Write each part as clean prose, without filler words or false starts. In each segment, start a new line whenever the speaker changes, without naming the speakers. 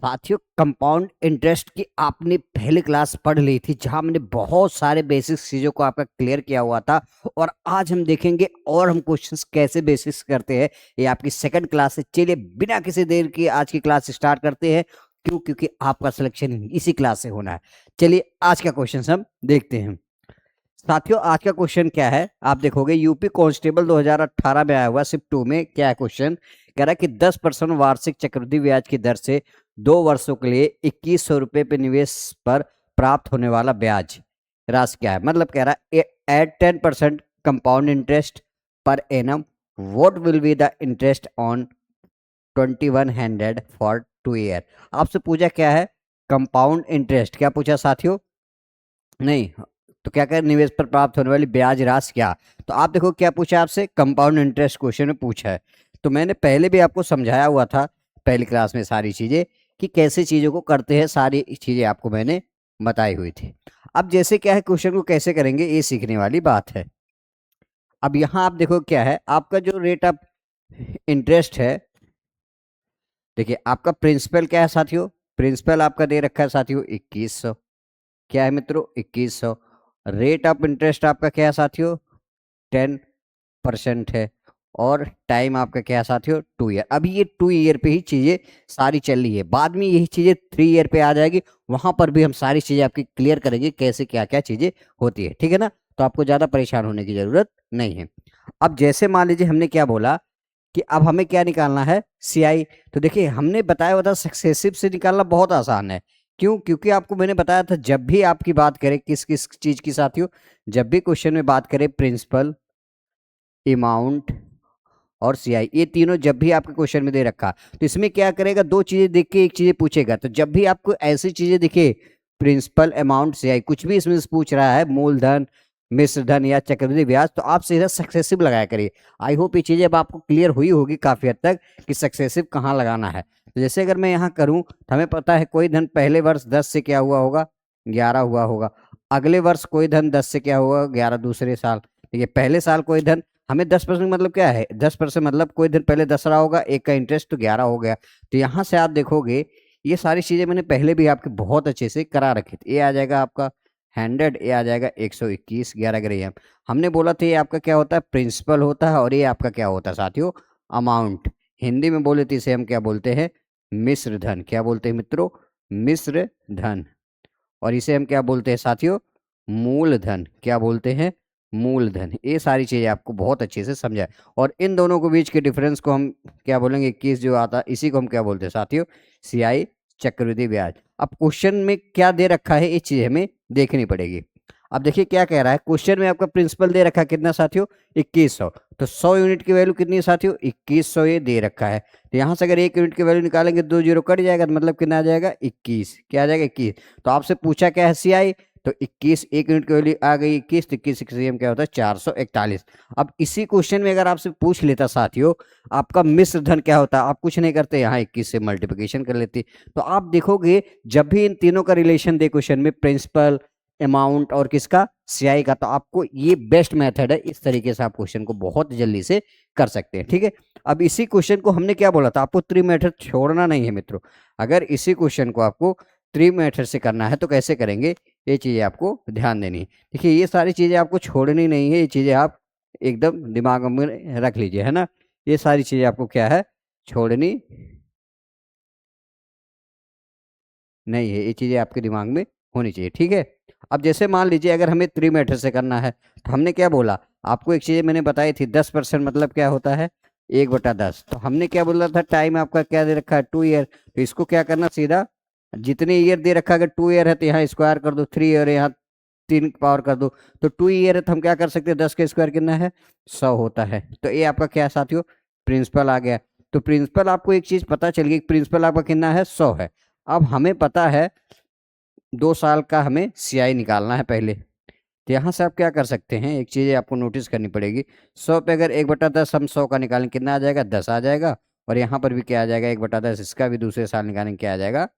साथियों, compound interest की आपने पहली क्लास पढ़ ली थी, जहां मैंने बहुत सारे बेसिक्स चीजों को आपका क्लियर किया हुआ था। और आज हम देखेंगे और हम क्वेश्चंस कैसे बेसिक्स करते हैं। ये आपकी सेकंड क्लास है। चलिए बिना किसी देर की आज की क्लास स्टार्ट करते हैं। क्यों? क्योंकि आपका सिलेक्शन इसी क्लास से होना है। चलिए आज का क्वेश्चन हम देखते हैं। साथियों, आज का क्वेश्चन क्या है आप देखोगे। यूपी कांस्टेबल 2018 में आया हुआ शिफ्ट 2 में। क्या है क्वेश्चन? कह रहा है कि 10% वार्षिक चक्रवृद्धि ब्याज की दर से 2 वर्षों के लिए 2100 रुपए पे निवेश पर प्राप्त होने वाला ब्याज राशि क्या है। मतलब कह रहा है at 10% compound interest per annum, what will be the interest on 2100 for 2 year. आपसे पूछा क्या है? Compound interest. क्या पूछा साथियों? नहीं, तो क्या करें? निवेश पर प्राप्त होने वाली ब्याज राशि क्या। तो आप देखो क्या पूछा आपसे, कंपाउंड इंटरेस्ट क्वेश्चन में पूछा है। तो मैंने पहले भी आपको समझाया हुआ था पहली क्लास में सारी चीजें कि कैसे चीजों को करते हैं, सारी चीजें आपको मैंने बताई हुई थी। अब जैसे क्या है, क्वेश्चन को कैसे करेंगे ये सीखने वाली बात है। अब यहाँ आप देखो क्या है, आपका जो रेट ऑफ इंटरेस्ट है। देखिए आपका प्रिंसिपल क्या है साथियों? प्रिंसिपल आपका दे रखा है साथियों 2100। क्या है मित्रों? 2100। रेट ऑफ इंटरेस्ट आपका क्या है साथियों? 10% है। और टाइम आपका क्या है साथियों? 2 ईयर। अभी ये 2 ईयर पे ही चीजें सारी चल रही है, बाद में यही चीजें 3 ईयर पे आ जाएगी। वहां पर भी हम सारी चीजें आपकी क्लियर करेंगे, कैसे क्या क्या चीजें होती है। ठीक है ना? तो आपको ज्यादा परेशान होने की जरूरत नहीं है। अब जैसे मान लीजिए हमने क्या बोला कि अब हमें क्या निकालना है? सीआई। तो देखिए हमने बताया हुआ था सक्सेसिव से निकालना बहुत आसान है। क्यों? क्योंकि आपको मैंने बताया था जब भी आपकी बात करें किस किस चीज की साथियों, जब भी क्वेश्चन में बात करें प्रिंसिपल, अमाउंट और सीआई, ये तीनों जब भी आपके क्वेश्चन में दे रखा, तो इसमें क्या करेगा? दो चीजें देख के एक चीजें पूछेगा। तो जब भी आपको ऐसी चीजें दिखे, प्रिंसिपल, अमाउंट, सीआई, कुछ भी इसमें से पूछ रहा है, मूलधन, मिश्र धन या चक्रवृद्धि ब्याज, तो आप सीधा सक्सेसिव लगाया करिए। आई होप ये चीजें अब आपको क्लियर हुई होगी काफी हद तक कि सक्सेसिव कहाँ लगाना है। तो जैसे अगर मैं यहाँ करूँ तो हमें पता है कोई धन पहले वर्ष 10 से क्या हुआ होगा? 11 हुआ होगा। अगले वर्ष कोई धन 10 से क्या हुआ? 11 दूसरे साल। ठीक है, पहले साल कोई धन, हमें 10% मतलब क्या है? 10% मतलब कोई दिन पहले 10 रहा होगा, एक का इंटरेस्ट तो 11 हो गया। तो यहाँ से आप देखोगे ये सारी चीजें मैंने पहले भी आपके बहुत अच्छे से करा रखी थी। ये आ जाएगा आपका 100, ये आ जाएगा 121, 11 ग्राम। हमने बोला था ये आपका क्या होता है? प्रिंसिपल होता है। और ये आपका क्या होता है साथियों? अमाउंट। हिंदी में बोले तो इसे हम क्या बोलते हैं? मिश्र धन। क्या बोलते हैं मित्रों? मिश्र धन। और इसे हम क्या बोलते हैं साथियों? मूलधन। क्या बोलते हैं? मूलधन। ये सारी चीजें आपको बहुत अच्छे से समझा है। और इन दोनों के बीच के डिफरेंस को हम क्या बोलेंगे? 21 जो आता है इसी को हम क्या बोलते हैं साथियों? सीआई, चक्रवृद्धि ब्याज। अब क्वेश्चन में क्या दे रखा है ये चीज हमें देखनी पड़ेगी। अब देखिए क्या कह रहा है क्वेश्चन में, आपका प्रिंसिपल दे रखा है कितना साथियों? 2100। तो 100 यूनिट की वैल्यू कितनी है साथियों? 2100 ये दे रखा है। तो यहाँ से अगर 1 यूनिट की वैल्यू निकालेंगे, 2 जीरो कट जाएगा, तो मतलब कितना आ जाएगा? 21। क्या आ जाएगा? 21। तो आपसे पूछा क्या है? सीआई। तो 21, 1 यूनिट की वैल्यू आ गई 21। तो 21 से क्या होता है? 441। अब इसी क्वेश्चन में अगर आपसे पूछ लेता साथियों आपका मिश्र धन क्या होता है, आप कुछ नहीं करते, यहाँ 21 से मल्टीप्लिकेशन कर लेते। तो आप देखोगे जब भी इन तीनों का रिलेशन दे क्वेश्चन में, प्रिंसिपल, अमाउंट और किसका? सीआई का, तो आपको ये बेस्ट मेथड है। इस तरीके से आप क्वेश्चन को बहुत जल्दी से कर सकते हैं। ठीक है, अब इसी क्वेश्चन को हमने क्या बोला था आपको? थ्री मेथड छोड़ना नहीं है मित्रों। अगर इसी क्वेश्चन को आपको थ्री मेथड से करना है तो कैसे करेंगे, ये चीजें आपको ध्यान देनी है। देखिए ये सारी चीजें आपको छोड़नी नहीं है, ये चीजें आप एकदम दिमाग में रख लीजिए, है ना। ये सारी चीजें आपको क्या है? छोड़नी नहीं है, ये चीजें आपके दिमाग में होनी चाहिए। ठीक है, अब जैसे मान लीजिए अगर हमें थ्री मेथड से करना है तो हमने क्या बोला आपको? एक चीज मैंने बताई थी, 10% मतलब क्या होता है? 1/10। तो हमने क्या बोला था? टाइम आपका क्या दे रखा है? 2 ईयर। तो इसको क्या करना सीधा, जितने ईयर दे रखा है, अगर 2 ईयर है तो यहाँ स्क्वायर कर दो, 3 ईयर है यहाँ 3 पावर कर दो। तो 2 ईयर है तो हम क्या कर सकते हैं? 10 का स्क्वायर कितना है? 100 होता है। तो ये आपका क्या है साथियों? प्रिंसिपल आ गया। तो प्रिंसिपल आपको एक चीज पता चल गई, प्रिंसिपल आपका कितना है? 100 है। अब हमें पता है 2 साल का हमें सीआई निकालना है पहले। तो यहाँ से आप क्या कर सकते हैं, एक चीज़ आपको नोटिस करनी पड़ेगी। 100 पे अगर 1/10 हम 100 का निकालें, कितना आ जाएगा? 10 आ जाएगा। और यहाँ पर भी क्या आ जाएगा? 1/10 इसका भी दूसरे साल निकालें, क्या आ जाएगा?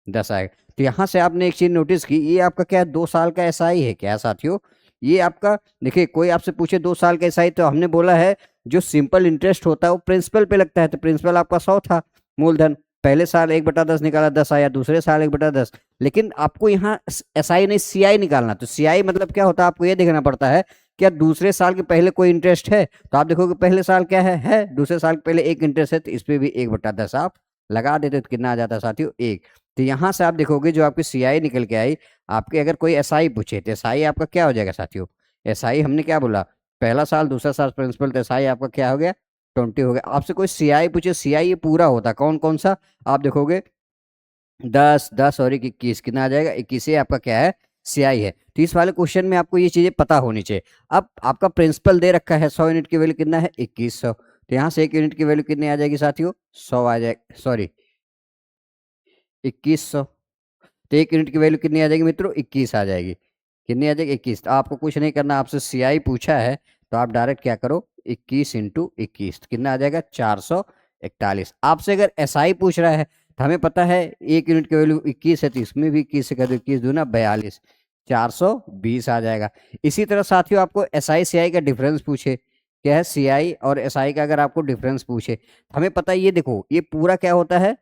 10 आएगा। तो यहाँ से आपने एक चीज नोटिस की, ये आपका क्या है? 2 साल का एसआई है क्या साथियों? ये आपका, देखिए कोई आपसे पूछे 2 साल का एसआई, तो हमने बोला है जो सिंपल इंटरेस्ट होता है वो प्रिंसिपल पे लगता है। तो प्रिंसिपल आपका 100 था मूलधन, पहले साल 1/10 निकाला 10 आया, दूसरे साल 1/10, लेकिन आपको यहाँ SI नहीं CI निकालना। तो CI मतलब क्या होता है आपको ये देखना पड़ता है, क्या दूसरे साल के पहले कोई इंटरेस्ट है? तो आप देखोगे पहले साल क्या है, दूसरे साल के पहले एक इंटरेस्ट है, तो इस पे भी 1/10 आप लगा देते तो कितना आ जाता है साथियों, 1। तो यहाँ से आप देखोगे जो आपकी CI निकल के आई, आपके अगर कोई SI पूछे तो SI आपका क्या हो जाएगा साथियों, SI हमने क्या बोला, पहला साल दूसरा साल प्रिंसिपल, तो SI आपका क्या हो गया, 20 हो गया। आपसे कोई CI पूछे, CI ये पूरा होता कौन कौन सा, आप देखोगे 10 और 21 कितना आ जाएगा, 21 ही आपका क्या है, CI है। तो इस वाले क्वेश्चन में आपको ये चीजें पता होनी चाहिए। अब आपका प्रिंसिपल दे रखा है 100 यूनिट की वैल्यू कितना है, 2100, तो यहाँ से 1 यूनिट की वैल्यू कितनी आ जाएगी साथियों, 100 आ जाएगी, सॉरी 2100। तो 1 यूनिट की वैल्यू कितनी आ जाएगी मित्रों, 21 आ जाएगी, कितनी आ जाएगी, 21। तो आपको कुछ नहीं करना, आपसे CI पूछा है तो आप डायरेक्ट क्या करो, 21 × 21 कितना आ जाएगा, 441। आपसे अगर SI पूछ रहा है तो हमें पता है 1 यूनिट की वैल्यू 21 है, तो इसमें भी 21 से कर दो, 21 दूना 42, 420 आ जाएगा। इसी तरह साथियों आपको SI CI का डिफरेंस पूछे, क्या है CI और SI का अगर आपको डिफरेंस पूछे, हमें पता है ये देखो ये पूरा क्या होता है,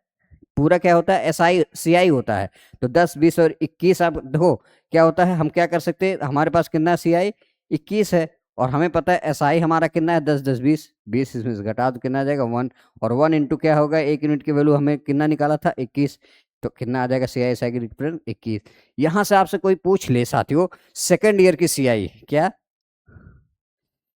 पूरा क्या होता है, SI CI होता है। तो 10 20 और 21 आप देखो क्या होता है, हम क्या कर सकते हैं, हमारे पास कितना CI 21 है, और हमें पता है SI हमारा कितना है, 10 10 20 20, इसमें से घटा तो कितना आ जाएगा 1, और 1 इंटू क्या होगा, 1 यूनिट की वैल्यू हमें कितना निकाला था 21, तो कितना आ जाएगा CI SI की डिफरेंस 21। यहाँ से आपसे कोई पूछ ले साथियों सेकंड ईयर की CI, क्या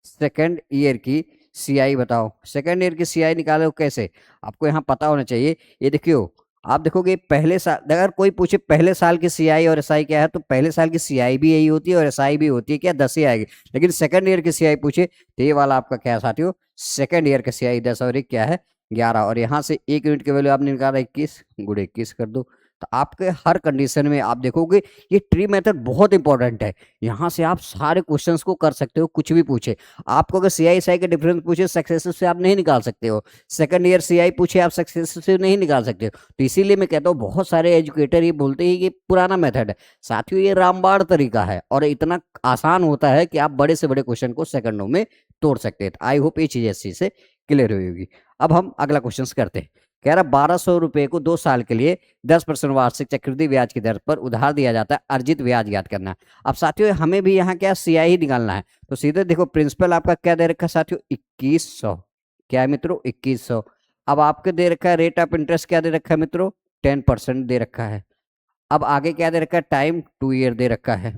सेकंड ईयर की CI बताओ, सेकंड ईयर की CI निकालो कैसे, आपको यहाँ पता होना चाहिए। ये देखियो आप देखोगे पहले साल, अगर कोई पूछे पहले साल की CI और SI क्या है, तो पहले साल की CI भी यही होती है और SI भी होती है, क्या 10 ही आएगी। लेकिन सेकंड ईयर की CI पूछे तो ये वाला आपका क्या है साथियों, सेकंड ईयर का CI 10 और 1 क्या है 11, और यहाँ से 1 यूनिट की वैल्यू आपने निकाला 21 × 21 कर दो। तो आपके हर कंडीशन में आप देखोगे ये ट्री मेथड बहुत इंपॉर्टेंट है। यहाँ से आप सारे क्वेश्चंस को कर सकते हो, कुछ भी पूछे आपको, अगर CI SI के डिफरेंस पूछे सक्सेसिव से आप नहीं निकाल सकते हो, सेकंड ईयर CI पूछे आप सक्सेसिव से नहीं निकाल सकते हो। तो इसीलिए मैं कहता हूँ बहुत सारे एजुकेटर ये बोलते हैं कि पुराना मेथड है, साथियों ये रामबाण तरीका है और इतना आसान होता है कि आप बड़े से बड़े क्वेश्चन को सेकंडों में तोड़ सकते हैं। आई होप ये चीज अच्छी से क्लियर हुई होगी। अब हम अगला क्वेश्चन करते हैं। कह रहा 1200 रुपए को 2 साल के लिए 10% वार्षिक चक्रवृद्धि ब्याज की दर पर उधार दिया जाता है, अर्जित ब्याज ज्ञात करना है। अब साथियों हमें भी यहाँ क्या CI ही निकालना है, तो सीधे देखो प्रिंसिपल आपका क्या दे रखा है साथियों 2100, क्या है मित्रों 2100। अब आपके दे रखा है रेट ऑफ इंटरेस्ट क्या दे रखा है मित्रों 10% दे रखा है। अब आगे क्या दे रखा है, टाइम 2 ईयर दे रखा है,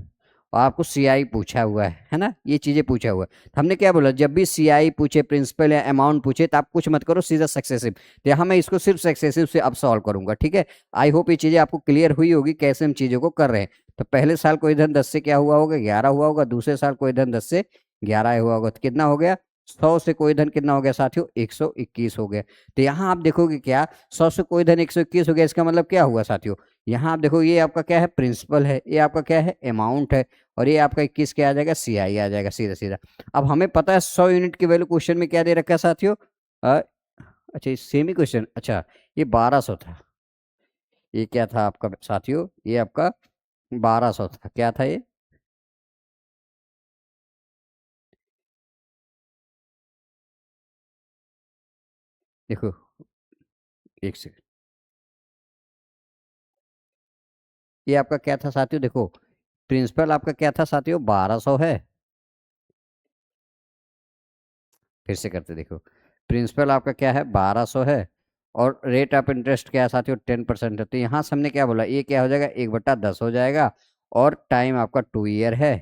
और आपको CI पूछा हुआ है ना, ये चीजें पूछा हुआ है। हमने क्या बोला, जब भी CI पूछे प्रिंसिपल या अमाउंट पूछे तो आप कुछ मत करो, सीधा सक्सेसिव। तो यहाँ मैं इसको सिर्फ सक्सेसिव से अब सॉल्व करूंगा, ठीक है। आई होप ये चीजें आपको क्लियर हुई होगी कैसे हम चीजों को कर रहे हैं। तो पहले साल कोई धन 10 से क्या हुआ होगा 11 हुआ होगा, दूसरे साल कोई धन 10 से 11 हुआ होगा, तो कितना हो गया 100 से कोई धन कितना हो गया साथियों 121 हो गया। तो यहाँ आप देखोगे क्या 100 से कोई धन 121 हो गया, इसका मतलब क्या हुआ साथियों, यहाँ आप देखो ये आपका क्या है प्रिंसिपल है, ये आपका क्या है अमाउंट है, और ये आपका 21 क्या आ जाएगा CI आ जाएगा सीधा सीधा। अब हमें पता है 100 यूनिट की वैल्यू क्वेश्चन में क्या दे रखा है साथियों, अच्छा सेम ही क्वेश्चन, अच्छा ये 1200 था, ये क्या था आपका साथियों, ये आपका 1200 था, क्या था ये, देखो एक सेकंड, ये आपका क्या था साथियों, देखो प्रिंसिपल आपका क्या था साथियों 1200 है, फिर से करते देखो प्रिंसिपल आपका क्या है 1200 है, और रेट ऑफ इंटरेस्ट क्या है साथियों 10% है। तो यहाँ से हमने क्या बोला ये क्या हो जाएगा 1/10 हो जाएगा, और टाइम आपका 2 ईयर है,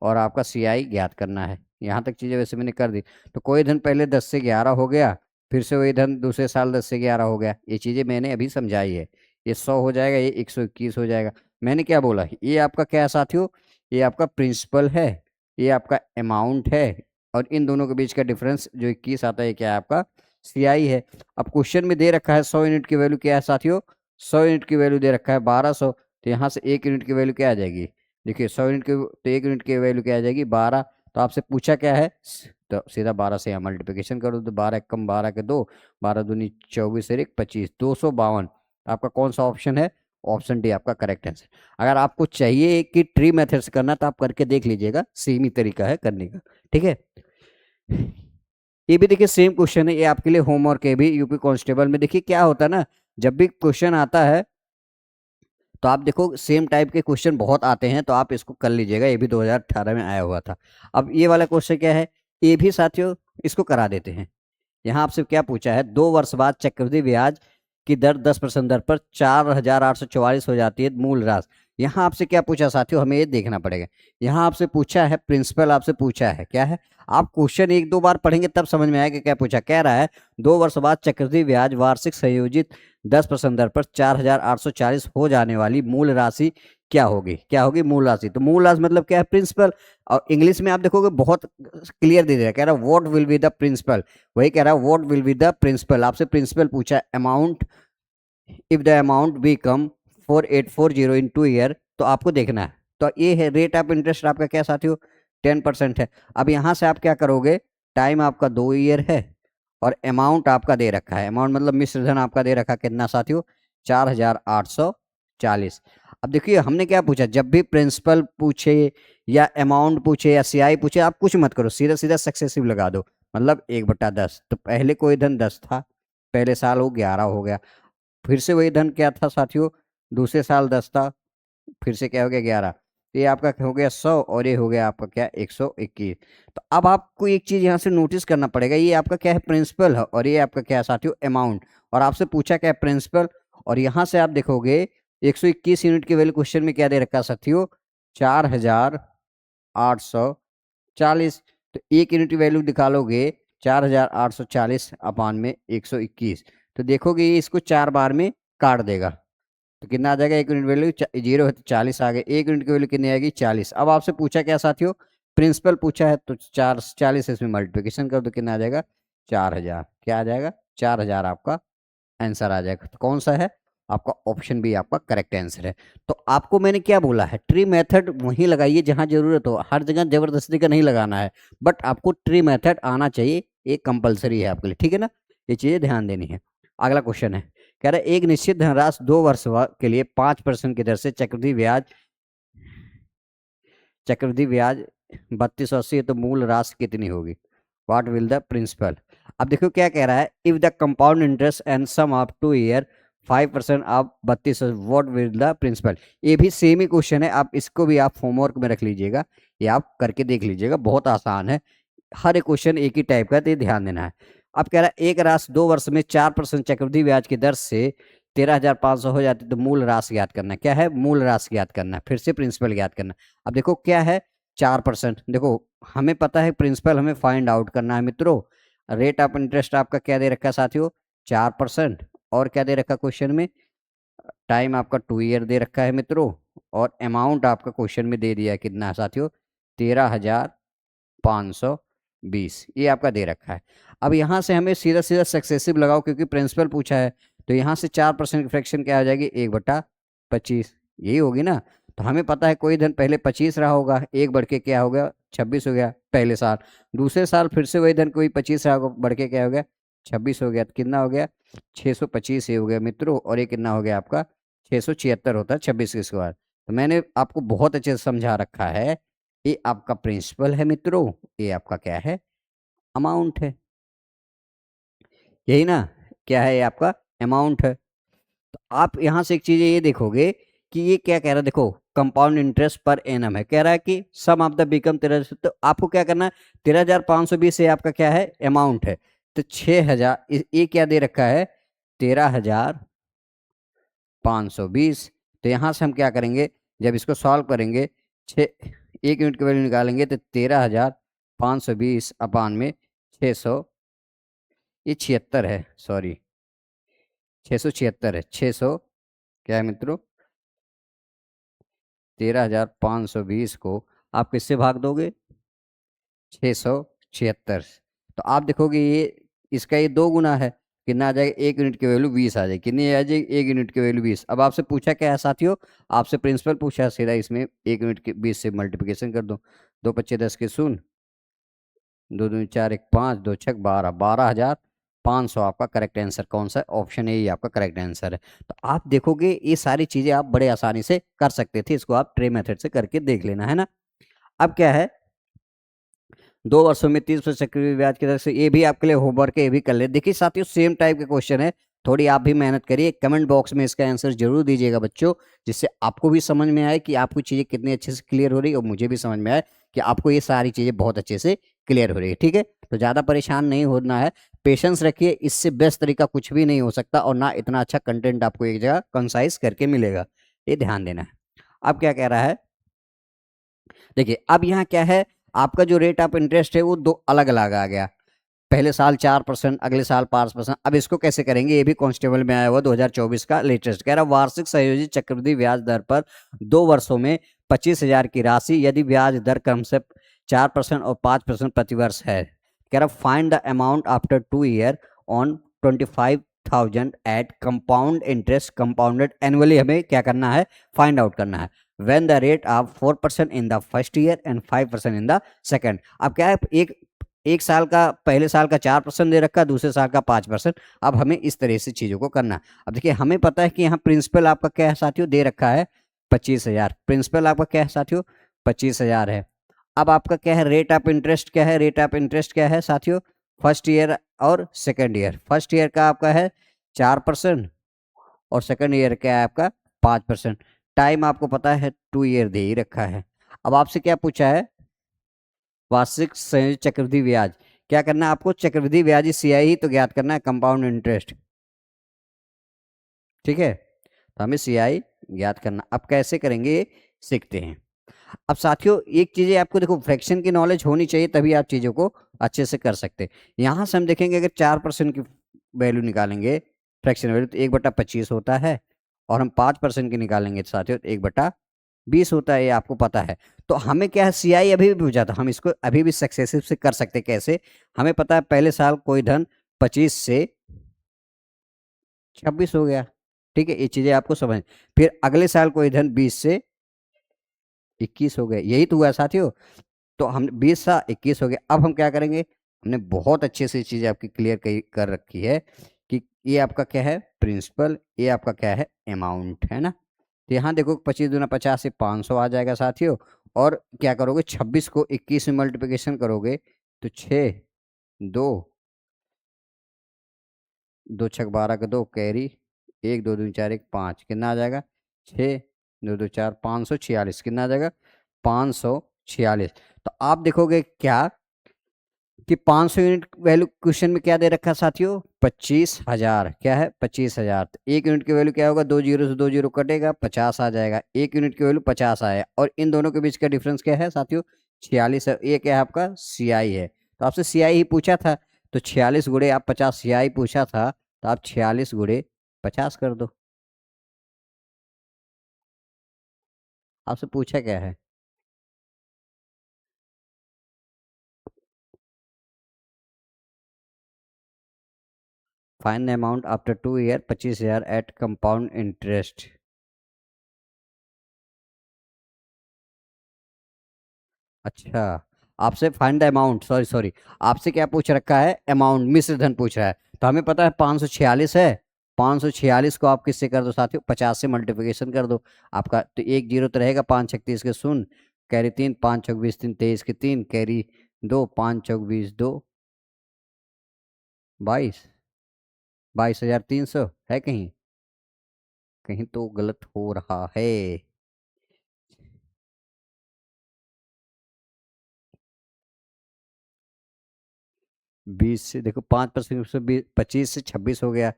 और आपका CI ज्ञात करना है। यहाँ तक चीजें वैसे मैंने कर दी। तो कोई धन पहले 10 से 11 हो गया, फिर से वही धन दूसरे साल 10 से 11 हो गया, ये चीजें मैंने अभी समझाई है। ये 100 हो जाएगा, ये 121 हो जाएगा। मैंने क्या बोला ये आपका क्या है साथियों, ये आपका प्रिंसिपल है, ये आपका अमाउंट है, और इन दोनों के बीच का डिफरेंस जो 21 आता है क्या है आपका CI है। अब क्वेश्चन में दे रखा है 100 यूनिट की वैल्यू क्या है साथियों, 100 यूनिट की वैल्यू दे रखा है 1200, तो यहाँ से 1 यूनिट की वैल्यू क्या आ जाएगी, देखिए 100 यूनिट की तो 1 यूनिट की वैल्यू क्या आ जाएगी 12। तो आपसे पूछा क्या है, तो सीधा 12 से यहाँ मल्टीप्लिकेशन करो, तो 12 कम 12 के 2, 12 दूनी 24 और 1 25, 252। आपका कौन सा ऑप्शन है, ऑप्शन डी आपका करेक्ट आंसर। अगर आपको चाहिए कि ट्री मेथड से करना तो आप करके देख लीजिएगा, सेम ही तरीका है करने का, ठीक है। ये भी देखिए सेम क्वेश्चन है, ये आपके लिए होमवर्क है भी, यूपी कांस्टेबल में देखिए क्या होता है ना, जब भी क्वेश्चन आता है तो आप देखो सेम टाइप के क्वेश्चन बहुत आते हैं, तो आप इसको कर लीजिएगा। ये भी 2018 में आया हुआ था। अब ये वाला क्वेश्चन क्या है, ये भी साथियों इसको करा देते हैं। यहाँ आपसे क्या पूछा है, 2 वर्ष बाद चक्रवृद्धि ब्याज की दर 10% दर पर 4,844 हो जाती है मूल राशि। यहाँ आपसे क्या पूछा साथियों, हमें ये देखना पड़ेगा। यहाँ आपसे पूछा है प्रिंसिपल, आपसे पूछा है क्या है, आप क्वेश्चन 1-2 बार पढ़ेंगे तब समझ में आएगा क्या पूछा। कह रहा है 2 वर्ष बाद चक्रवृद्धि ब्याज वार्षिक संयोजित 10% दर पर 4,840 हो जाने वाली मूल राशि क्या होगी। क्या होगी मूल राशि, तो मूल राशि मतलब क्या है, प्रिंसिपल। और इंग्लिश में आप देखोगे बहुत क्लियर दे दिया, कह रहा है what will be the principal. वही कह रहा है what will be the principal. आपसे प्रिंसिपल पूछा amount, if the amount become 4840 in 2 year, तो आपको देखना है। तो ये है रेट ऑफ इंटरेस्ट आपका क्या साथियों, 10% है। अब यहाँ से आप क्या करोगे, टाइम आपका 2 ईयर है और अमाउंट आपका दे रखा है, अमाउंट मतलब मिश्र धन आपका दे रखा कितना साथियों, 4,840। अब देखिए हमने क्या पूछा, जब भी प्रिंसिपल पूछे या अमाउंट पूछे या सीआई पूछे, आप कुछ मत करो, सीधा सीधा सक्सेसिव लगा दो। मतलब 1/10, तो पहले कोई धन 10 था, पहले साल वो 11 हो गया, फिर से वही धन क्या था साथियों, दूसरे साल 10 था, फिर से क्या हो गया 11, तो ये आपका हो गया 100 और ये हो गया आपका क्या 121। तो अब आपको एक चीज यहाँ से नोटिस करना पड़ेगा, ये आपका क्या है प्रिंसिपल है और ये आपका क्या है साथियों अमाउंट, और आपसे पूछा क्या है प्रिंसिपल। और यहाँ से आप देखोगे 121 यूनिट की वैल्यू क्वेश्चन में क्या दे रखा है साथियों, 4,840। तो 1 यूनिट की वैल्यू निकालोगे 4,840 अपान में 121, तो देखोगे ये इसको 4 बार में काट देगा, तो कितना आ जाएगा, 1 यूनिट वैल्यू 0 है तो 40 आ गए, 1 यूनिट की वैल्यू कितनी आएगी 40। अब आपसे पूछा क्या साथियों, प्रिंसिपल पूछा है, तो 40 इसमें मल्टीप्लिकेशन कर दो, कितना आ जाएगा 4,000। क्या आ जाएगा 4,000 आपका आंसर आ जाएगा। तो कौन सा है आपका, ऑप्शन बी आपका करेक्ट आंसर है। तो आपको मैंने क्या बोला है, ट्री मेथड वहीं लगाइए जहां जरूरत हो, हर जगह जबरदस्ती का नहीं लगाना है, बट आपको ट्री मेथड आना चाहिए, ये कंपलसरी है आपके लिए, ठीक है ना, ये चीजें ध्यान देनी है। अगला क्वेश्चन है, कह रहा है एक निश्चित धनराशि 2 वर्ष के लिए 5% की दर से चक्रवृद्धि ब्याज 3280 है, तो मूल राशि कितनी होगी, व्हाट विल द प्रिंसिपल। अब देखो क्या कह रहा है, if the compound interest and sum of 2 year 5% of 32, what will the principal. ये भी सेम ही क्वेश्चन है, आप इसको भी आप होमवर्क में रख लीजिएगा, ये आप करके देख लीजिएगा, बहुत आसान है, हर एक क्वेश्चन एक ही टाइप का, तो ये ध्यान देना है। अब कह रहा है एक राशि 2 वर्ष में 4% चक्रवृद्धि ब्याज की दर से 13,500 हो जाती, तो मूल राशि ज्ञात करना। क्या है, मूल राशि ज्ञात करना, फिर से प्रिंसिपल ज्ञात करना। अब देखो क्या है 4%, देखो हमें पता है प्रिंसिपल हमें फाइंड आउट करना है मित्रों। रेट ऑफ इंटरेस्ट आपका क्या दे रखा है साथियों, 4%, और क्या दे रखा क्वेश्चन में, टाइम आपका 2 ईयर दे रखा है मित्रों, और अमाउंट आपका क्वेश्चन में दे दिया है कितना साथियों, 13,520, ये आपका दे रखा है। अब यहाँ से हमें सीधा सीधा सक्सेसिव लगाओ, क्योंकि प्रिंसिपल पूछा है, तो यहाँ से 4% की फ्रैक्शन क्या हो जाएगी, 1/25, यही होगी ना। तो हमें पता है कोई धन पहले 25 रहा होगा, एक बढ़ के क्या हो गया 26 हो गया पहले साल, दूसरे साल फिर से वही धन कोई 25 रहा होगा, बढ़ के क्या हो गया 26 हो गया, तो कितना हो गया 625 ये हो गया मित्रों, और ये कितना हो गया आपका 676 होता है 26 के स्क्वायर। तो मैंने आपको बहुत अच्छे से समझा रखा है, ये आपका प्रिंसिपल है मित्रों, ये आपका क्या है अमाउंट है, यही ना, क्या है ये आपका अमाउंट है। तो आप यहां से एक चीज ये देखोगे कि ये क्या कह रहा है, देखो कंपाउंड इंटरेस्ट पर एनम है, कह रहा है कि सम ऑफ द बिकम 13, तो आपको क्या करना है, 13,520 से आपका क्या है अमाउंट है, तो 6,000 ये क्या दे रखा है 13,520। तो यहां से हम क्या करेंगे, जब इसको सॉल्व करेंगे, 1 यूनिट की वैल्यू निकालेंगे, तो 13,520 अपान में 600, ये 76 है, सॉरी 676 है, 600 क्या है मित्रों, 13,520 को आप किससे भाग दोगे, 676। तो आप देखोगे ये इसका ये 2 गुना है, कितना आ जाएगा, 1 यूनिट की वैल्यू 20 आ जाएगी, कितनी आ जाएगी 1 यूनिट की वैल्यू 20। अब आपसे पूछा क्या है साथियों, आपसे प्रिंसिपल पूछा है, सीधा इसमें 1 यूनिट की 20 से मल्टीप्लिकेशन कर दो, 2 × 5 = 10 के शून्य, 2 × 2 = 4, 1 5, 2 × 6 = 12, 12,500 आपका करेक्ट आंसर कौन सा है, ऑप्शन ए ही आपका करेक्ट आंसर है। तो आप देखोगे ये सारी चीजें आप बड़े आसानी से कर सकते थे, इसको आप ट्रे मेथड से करके देख लेना है ना। अब क्या है, 2 वर्षों में 30% चक्रवृद्धि ब्याज की दर से, ये भी आपके लिए होमवर्क है, ये भी कर ले। देखिए साथियों सेम टाइप के क्वेश्चन है, थोड़ी आप भी मेहनत करिए, कमेंट बॉक्स में इसका आंसर जरूर दीजिएगा बच्चों, जिससे आपको भी समझ में आए कि आपको चीज़ें कितनी अच्छे से क्लियर हो रही है और मुझे भी समझ में आए कि आपको ये सारी चीज़ें बहुत अच्छे से क्लियर हो रही है। ठीक है, तो ज़्यादा परेशान नहीं होना है, पेशेंस रखिए, इससे बेस्ट तरीका कुछ भी नहीं हो सकता और ना इतना अच्छा कंटेंट आपको एक जगह कंसाइज करके मिलेगा, ये ध्यान देना है। अब क्या कह रहा है, देखिए अब यहाँ क्या है, आपका जो रेट ऑफ इंटरेस्ट है वो दो अलग अलग आ गया, पहले साल 4%, अगले साल 5%। अब इसको कैसे करेंगे, ये भी कांस्टेबल में आया हुआ 2024 का लेटेस्ट, कह रहा वार्षिक संयोजित चक्रवृद्धि ब्याज दर पर 2 वर्षों में 25,000 की राशि यदि ब्याज दर क्रम से 4% और 5% प्रतिवर्ष है। कह रहा find the amount after 2 year on 25,000 at compound interest compounded annually. हमें क्या करना है, फाइंड आउट करना है। when the rate of 4% in the first year and 5% in the second। अब क्या है, एक साल का, पहले साल का 4% दे रखा, दूसरे साल का 5%। अब हमें इस तरह से चीज़ों को करना। अब देखिए हमें पता है कि यहाँ प्रिंसिपल आपका क्या है साथियों, दे रखा है 25,000, प्रिंसिपल आपका क्या है साथियों 25,000 है। अब आपका क्या है, रेट ऑफ इंटरेस्ट क्या है, रेट ऑफ इंटरेस्ट क्या है साथियों, फर्स्ट ईयर और सेकेंड ईयर। फर्स्ट ईयर का आपका है 4% और सेकेंड ईयर का है आपका 5%। टाइम आपको पता है 2 ईयर दे ही रखा है। अब आपसे क्या पूछा है, वार्षिक संयोजित चक्रवृद्धि ब्याज। क्या करना है आपको, चक्रवृद्धि ब्याज सीआई ही तो ज्ञात करना है, कंपाउंड इंटरेस्ट। ठीक है, तो हमें सीआई ज्ञात करना। अब कैसे करेंगे सीखते हैं। अब साथियों एक चीज़ें आपको देखो, फ्रैक्शन की नॉलेज होनी चाहिए तभी आप चीज़ों को अच्छे से कर सकते हैं। यहाँ से हम देखेंगे अगर 4% की वैल्यू निकालेंगे, फ्रैक्शन वैल्यू, तो 1/25 होता है, और हम 5% की निकालेंगे साथियों तो 1/20 होता है, ये आपको पता है। तो हमें क्या है, सीआई अभी भी पूछा था, हम इसको अभी भी सक्सेसिव से कर सकते। कैसे, हमें पता है पहले साल कोई धन 25 से 26 हो गया। ठीक है, ये चीज़ें आपको समझ, फिर अगले साल कोई धन 20 से 21 हो गए, यही तो हुआ साथियों। तो हम 20 सा 21 हो गया। अब हम क्या करेंगे, हमने बहुत अच्छे से चीज़ आपकी क्लियर कर रखी है कि ये आपका क्या है प्रिंसिपल, ये आपका क्या है अमाउंट, है ना। तो यहाँ देखो 25 दूना 50 से 500 आ जाएगा साथियों। और क्या करोगे, 26 को 21 में मल्टीप्लिकेशन करोगे तो 6, 2, 2 छक 12 का 2 कैरी, 1 2 दूनी 4 1 5, कितना आ जाएगा 6 2 2 4 546, कितना आ जाएगा 546। तो आप देखोगे क्या कि 500 यूनिट वैल्यू क्वेश्चन में क्या दे रखा है साथियों, 25,000। क्या है 25,000, तो 1 यूनिट की वैल्यू क्या होगा, 2 जीरो से 2 जीरो कटेगा, 50 आ जाएगा। 1 यूनिट की वैल्यू 50 आया, और इन दोनों के बीच का डिफरेंस क्या है साथियों 46 है। ये क्या है आपका सीआई है। तो आपसे सीआई ही पूछा था, तो 46 गुड़े आप 50, सीआई पूछा था तो आप 46 गुड़े 50 कर दो। आपसे पूछा क्या है, find the amount after 2 year 25,000 at compound interest. अच्छा, आपसे find the amount, sorry sorry, आपसे क्या पूछ रखा है, अमाउंट, मिश्र धन पूछ रहा है। तो हमें पता है 546 है, 546 को आप किससे कर दो साथियों, 50 से मल्टीप्लिकेशन कर दो आपका। तो एक जीरो तो रहेगा, 5 छक 30 के शून्य, कैरी 3, 5 छक 20 3 23 के 3, कैरी 2, 5 छक 20 2, 22, 22,300 है, कहीं कहीं तो गलत हो रहा है। 20 से देखो 5% से 25 से 26 हो गया,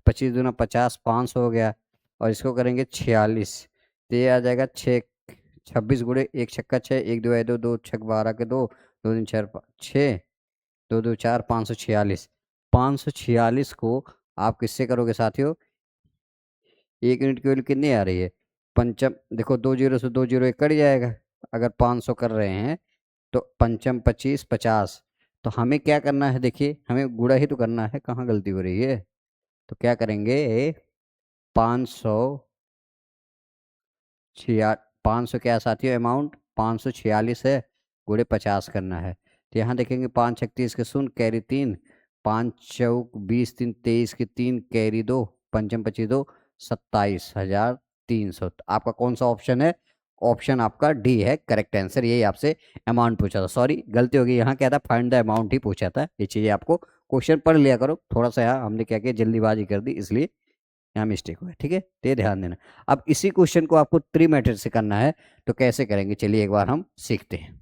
25 दूना 50, 500 हो गया, और इसको करेंगे 46, तो ये आ जाएगा 6, 26 गुड़े 1 छक्का 6, 1 2 2 2 छक 12 के 2, 2 3 4 6, 2 2 4 546। 546 को आप किससे करोगे साथियों, 1 यूनिट की वैल्यू कितनी आ रही है, पंचम, देखो 2 जीरो से 2 जीरो एक कट जाएगा, अगर 500 कर रहे हैं तो पंचम 25 50। तो हमें क्या करना है, देखिए हमें गुणा ही तो करना है, कहाँ गलती हो रही है। तो क्या करेंगे, 500 छिया 500 क्या साथियों अमाउंट 546 है, गुणे 50 करना है। तो यहाँ देखेंगे 5 36 के शून्य, कैरी 3, 5 चौक 20 3 23 के 3, कैरी 2, पंचम 25 2, 27,300। तो आपका कौन सा ऑप्शन है, ऑप्शन आपका डी है करेक्ट आंसर। यही आपसे अमाउंट पूछा था, सॉरी गलती हो गई, यहाँ क्या था फाइंड द अमाउंट ही पूछा था, ये चीज़ें आपको क्वेश्चन पढ़ लिया करो थोड़ा सा, यहाँ हमने क्या किया जल्दीबाजी कर दी इसलिए यहाँ मिस्टेक हुआ है, ठीक है, तो ये ध्यान देना। अब इसी क्वेश्चन को आपको ट्री मेथड से करना है, तो कैसे करेंगे चलिए एक बार हम सीखते हैं।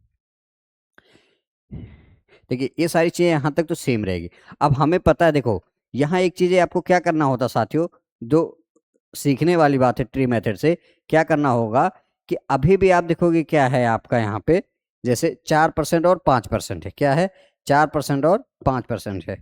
देखिए ये सारी चीजें यहाँ तक तो सेम रहेगी। अब हमें पता है, देखो यहाँ एक चीज आपको क्या करना होता साथियों, जो सीखने वाली बात है ट्री मेथड से, क्या करना होगा कि अभी भी आप देखोगे क्या है आपका यहाँ पे, जैसे 4% और 5% है, क्या है 4% और 5% है।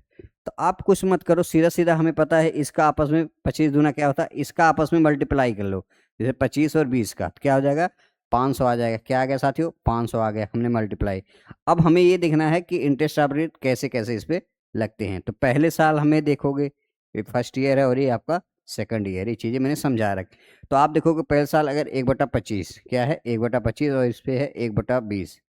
तो आप कुछ मत करो, सीधा सीधा हमें पता है इसका आपस में 25 दूना क्या होता है, इसका आपस में मल्टीप्लाई कर लो, जैसे 25 और 20 का, तो क्या हो जाएगा 500 आ जाएगा। क्या आ गया साथियों 500 आ गया, हमने मल्टीप्लाई। अब हमें ये देखना है कि इंटरेस्ट रेट कैसे कैसे इस पे लगते हैं। तो पहले साल हमें देखोगे, ये फर्स्ट ईयर है और ये आपका सेकंड ईयर, ये चीज़ें मैंने समझा रखी। तो आप देखोगे पहले साल अगर 1/25 क्या है 1/25 और इस पे है 1/20,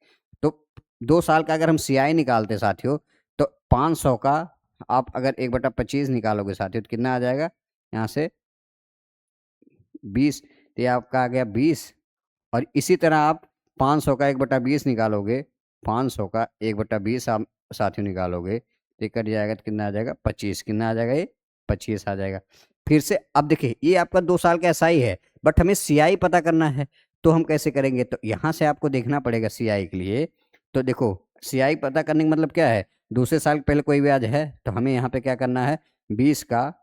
तो 2 साल का अगर हम CI निकालते साथियों, तो 500 का आप अगर 1/25 निकालोगे साथियों तो कितना आ जाएगा, यहाँ से 20, तो ये आपका आ गया 20। और इसी तरह आप 500 का 1/20 निकालोगे, 500 का 1/20 आप साथियों निकालोगे तो ये कट जाएगा, तो कितना आ जाएगा 25, कितना आ जाएगा ये 25 आ जाएगा। फिर से अब देखिए ये आपका 2 साल का SI है, बट हमें CI पता करना है, तो हम कैसे करेंगे, तो यहाँ से आपको देखना पड़ेगा CI के लिए। तो देखो CI पता करने का मतलब क्या है, दूसरे साल पहले कोई ब्याज है, तो हमें यहाँ पे क्या करना है 20 का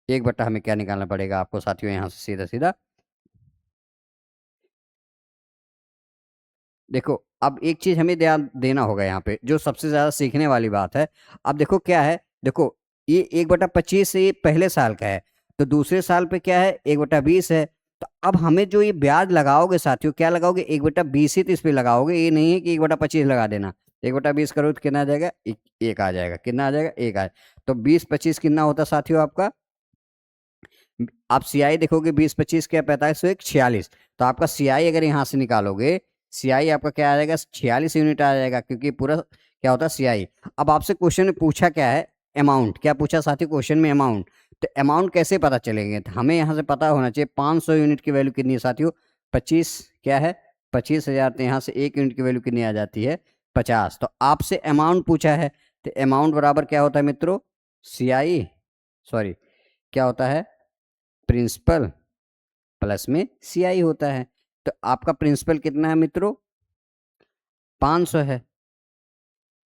1 हमें क्या निकालना पड़ेगा आपको साथियों, यहाँ से सीधा सीधा देखो। अब एक चीज हमें ध्यान देना होगा यहाँ पे, जो सबसे ज्यादा सीखने वाली बात है। अब देखो क्या है, देखो ये 1/25 से ये पहले साल का है, तो दूसरे साल पे क्या है 1/20 है। तो अब हमें जो ये ब्याज लगाओगे साथियों, क्या लगाओगे 1/20 ही तो इस पे लगाओगे, ये नहीं है कि 1/25 लगा देना। 1/20 करो तो कितना आ जाएगा, एक आ जाएगा, कितना आ जाएगा एक आए। तो 20/25 कितना होता साथियों आपका, आप CI देखोगे 20/25 क्या 45 1 46, तो आपका CI अगर यहाँ से निकालोगे, CI आपका क्या आ जाएगा 46 यूनिट आ जाएगा, क्योंकि पूरा क्या होता है CI। अब आपसे क्वेश्चन में पूछा क्या है, अमाउंट क्या पूछा साथी क्वेश्चन में, अमाउंट। तो अमाउंट कैसे पता चलेंगे, तो हमें यहाँ से पता होना चाहिए 500 यूनिट की वैल्यू कितनी है साथियों, 25 क्या है 25,000, तो यहाँ से 1 यूनिट की वैल्यू कितनी आ जाती है 50। तो आपसे अमाउंट पूछा है, तो अमाउंट बराबर क्या होता है मित्रों, CI सॉरी क्या होता है प्रिंसिपल प्लस में CI होता है। तो आपका प्रिंसिपल कितना है मित्रों 500 है।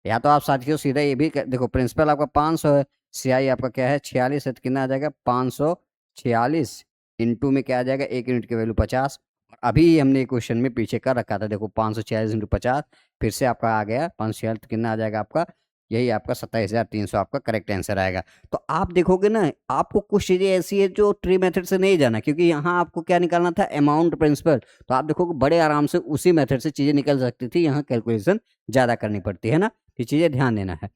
या तो आप साथियों सीधा ये भी देखो प्रिंसिपल आपका 500 है, CI आपका क्या है 46 है, तो कितना आ जाएगा 546 इंटू में क्या आ जाएगा 1 यूनिट की वैल्यू 50। अभी हमने क्वेश्चन में पीछे कर रखा था, देखो 546 इंटू 50, फिर से आपका आ गया 546, तो कितना आ जाएगा आपका, यही आपका 27,300 आपका करेक्ट आंसर आएगा। तो आप देखोगे ना, आपको कुछ चीजें ऐसी है जो ट्री मेथड से नहीं जाना, क्योंकि यहाँ आपको क्या निकालना था अमाउंट प्रिंसिपल, तो आप देखोगे बड़े आराम से उसी मेथड से चीजें निकल सकती थी, यहाँ कैलकुलेशन ज्यादा करनी पड़ती है ना, ये चीजें ध्यान देना है।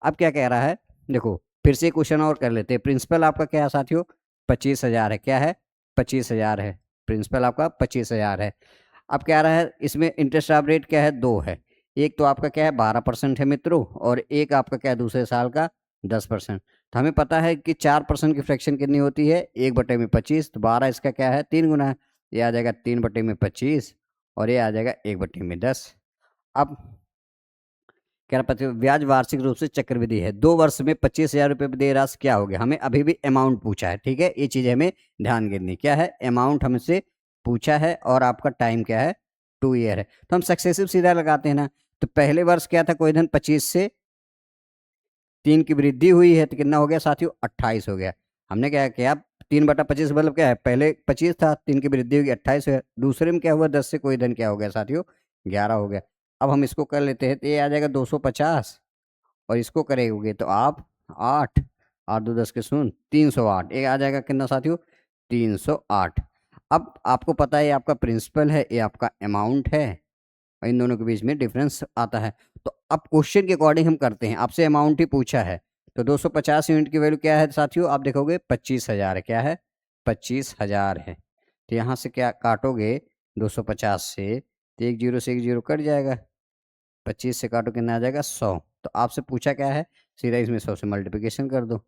अब क्या कह रहा है, देखो फिर से क्वेश्चन और कर लेते हैं। प्रिंसिपल आपका क्या है साथियों 25,000 है, क्या है 25,000 है, प्रिंसिपल आपका 25,000 है। अब क्या रहा है इसमें इंटरेस्ट रेट क्या है 2 है, एक तो आपका क्या है 12% है मित्रों, और एक आपका क्या है दूसरे साल का 10%। तो हमें पता है कि 4% की फ्रैक्शन कितनी होती है 1/25, तो 12 इसका क्या है 3 गुना है, ये आ जाएगा 3/25 और ये आ जाएगा 1/10। अब कह रहा ब्याज वार्षिक रूप से चक्रवृद्धि है, 2 वर्ष में 25,000 रुपये दे राशि क्या हो गया, हमें अभी भी अमाउंट पूछा है, ठीक है, ये चीज हमें ध्यान देनी, क्या है अमाउंट हमसे पूछा है और आपका टाइम क्या है 2 ईयर है। तो हम सक्सेसिव सीधा लगाते हैं ना, तो पहले वर्ष क्या था कोई धन 25 से 3 की वृद्धि हुई है, तो कितना हो गया साथियों 28 हो गया। हमने क्या किया 3/25 मतलब क्या है, पहले 25 था 3 की वृद्धि होगी 28 है, दूसरे में क्या हुआ 10 से कोई धन क्या हो गया साथियों 11 हो गया। अब हम इसको कर लेते हैं, तो ये आ जाएगा 250, और इसको करेंगे तो आप 8 8 2 10 के शून्य 308, ये आ जाएगा कितना साथियों 308। अब आपको पता है ये आपका प्रिंसिपल है, ये आपका अमाउंट है, और इन दोनों के बीच में डिफरेंस आता है। तो अब क्वेश्चन के अकॉर्डिंग हम करते हैं, आपसे अमाउंट ही पूछा है, तो 250 यूनिट की वैल्यू क्या है साथियों, आप देखोगे 25,000 है, क्या है 25,000 है। तो यहाँ से क्या काटोगे 250 से, तो 1 जीरो से 1 जीरो कट जाएगा, 25 से काटो कितना आ जाएगा 100। तो आपसे पूछा क्या है, सीधा इसमें 100 से मल्टीप्लिकेशन कर दो, तो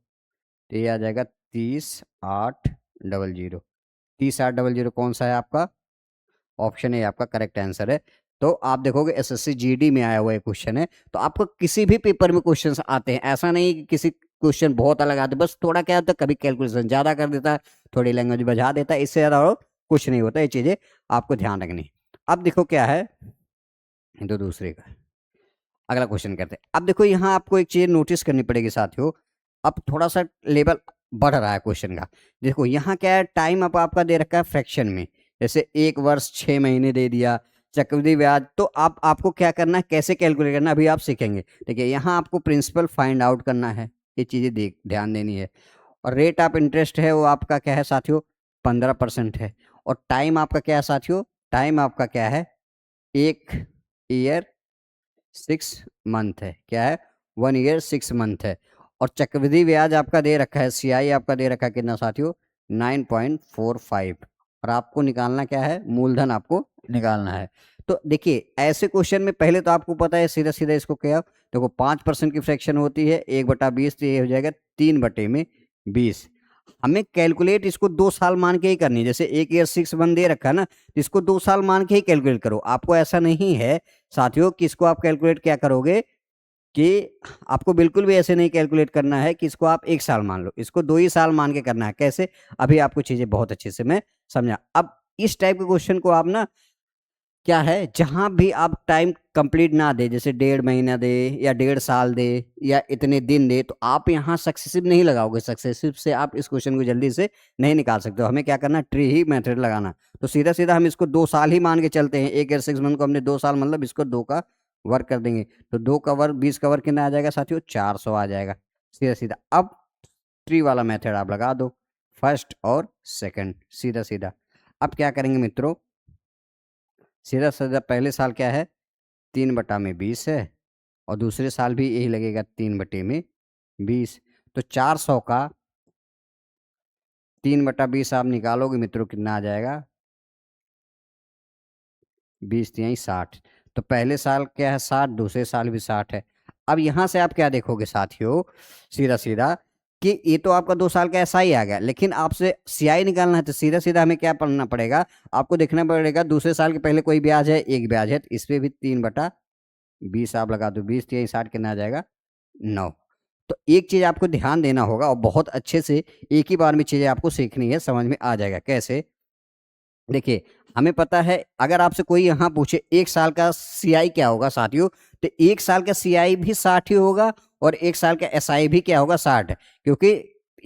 ये आ जाएगा 30,800। 30,800 कौन सा है आपका, ऑप्शन ए आपका करेक्ट आंसर है। तो आप देखोगे एसएससी जीडी में आया हुआ एक क्वेश्चन है, तो आपको किसी भी पेपर में क्वेश्चन आते हैं, ऐसा नहीं कि किसी क्वेश्चन बहुत अलग आते, बस थोड़ा क्या होता है कभी कैलकुलेशन ज्यादा कर देता है, थोड़ी लैंग्वेज बढ़ा देता है, इससे ज्यादा और कुछ नहीं होता, ये चीजें आपको ध्यान रखनी। अब देखो क्या है, तो दूसरे का अगला क्वेश्चन करते हैं। अब देखो यहाँ आपको एक चीज नोटिस करनी पड़ेगी साथियों, अब थोड़ा सा लेवल बढ़ रहा है क्वेश्चन का। देखो यहाँ क्या है, टाइम अब आपका दे रखा है फ्रैक्शन में, जैसे 1 वर्ष 6 महीने दे दिया, चक्रवृद्धि ब्याज, तो आप आपको क्या करना है, कैसे कैलकुलेट करना है, अभी आप सीखेंगे। देखिए यहाँ आपको प्रिंसिपल फाइंड आउट करना है, ये चीजें देख ध्यान देनी है। और रेट ऑफ इंटरेस्ट है वो आपका क्या है साथियों, 15% है। और टाइम आपका क्या है साथियों, टाइम आपका क्या है, 1 ईयर 6 मंथ है, क्या है, 1 ईयर 6 मंथ है। और चक्रवृद्धि ब्याज आपका दे रखा है, सीआई आपका दे रखा है कितना साथियों, 9.45। और आपको निकालना क्या है, मूलधन आपको निकालना है। तो देखिए ऐसे क्वेश्चन में पहले तो आपको पता है सीधा सीधा इसको क्या, देखो 5% की फ्रैक्शन होती है, 1/20, तो ये हो जाएगा 3/20। हमें कैलकुलेट इसको 2 साल मान के ही करनी है, जैसे 1 ईयर 6 मंथ दे रखा है ना, तो इसको 2 साल मान के ही कैलकुलेट करो। आपको ऐसा नहीं है साथियों कि इसको आप कैलकुलेट क्या करोगे, कि आपको बिल्कुल भी ऐसे नहीं कैलकुलेट करना है कि इसको आप 1 साल मान लो, इसको 2 ही साल मान के करना है। कैसे, अभी आपको चीजें बहुत अच्छे से मैं समझा। अब इस टाइप के क्वेश्चन को आप ना क्या है, जहां भी आप टाइम कंप्लीट ना दे, जैसे 1.5 महीना दे या 1.5 साल दे या इतने दिन दे, तो आप यहाँ सक्सेसिव नहीं लगाओगे, सक्सेसिव से आप इस क्वेश्चन को जल्दी से नहीं निकाल सकते हो। हमें क्या करना, ट्री ही मेथड लगाना। तो सीधा सीधा हम इसको 2 साल ही मान के चलते हैं, 1 ईयर 6 मंथ को हमने 2 साल, मतलब इसको 2 का वर्क कर देंगे, तो 2 का वर्क 20 का वर्क कितना आ जाएगा साथियों, 400 आ जाएगा, सीधा सीधा। अब ट्री वाला मेथड आप लगा दो, फर्स्ट और सेकंड, सीधा सीधा। अब क्या करेंगे मित्रों, सीधा सीधा पहले साल क्या है, 3/20 है, और दूसरे साल भी यही लगेगा 3/20। तो 400 का 3/20 आप निकालोगे मित्रों, कितना आ जाएगा, 20×3=60। तो पहले साल क्या है 60, दूसरे साल भी 60 है। अब यहां से आप क्या देखोगे साथियों, सीधा सीधा, कि ये तो आपका 2 साल का ऐसा ही आ गया, लेकिन आपसे सीआई निकालना है, तो सीधा सीधा हमें क्या पढ़ना पड़ेगा, आपको देखना पड़ेगा दूसरे साल के पहले कोई ब्याज है, एक ब्याज है, तो इस पे भी 3/20 आप लगा दो, 20×3=60, कितना आ जाएगा, 9। तो एक चीज आपको ध्यान देना होगा, और बहुत अच्छे से एक ही बार में चीजें आपको सीखनी है, समझ में आ जाएगा कैसे। देखिए हमें पता है, अगर आपसे कोई यहाँ पूछे 1 साल का सीआई क्या होगा साथियों, तो 1 साल का सीआई भी 60 ही होगा, और 1 साल का एसआई भी क्या होगा, 60, क्योंकि